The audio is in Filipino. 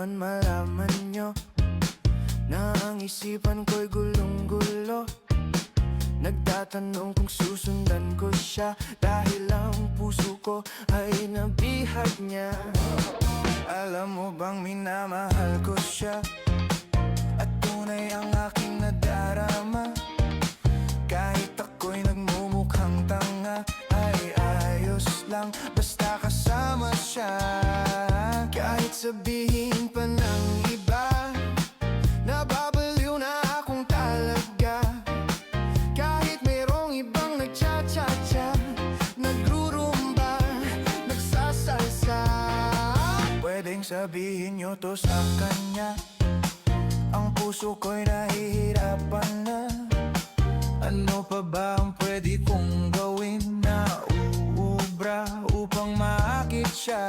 naman malaman nyo na ang isipan ko'y gulong-gulo. Nagtatanong kung susundan ko siya, dahil ang puso ko ay nabihag niya. Alam mo bang minamahal ko siya, at tunay ang aking nadarama. Kahit ako'y nagmumukhang tanga, ay ayos lang basta kasama siya. Kahit sabihin pa ng iba, nababaliw na akong talaga. Kahit mayroong ibang nagcha-cha-cha, nagrurumba, nagsasalsa. Pwedeng sabihin nyo to sa kanya, ang puso ko'y nahihirapan na. Ano pa ba ang pwede kong gawin na uubra upang maakit siya?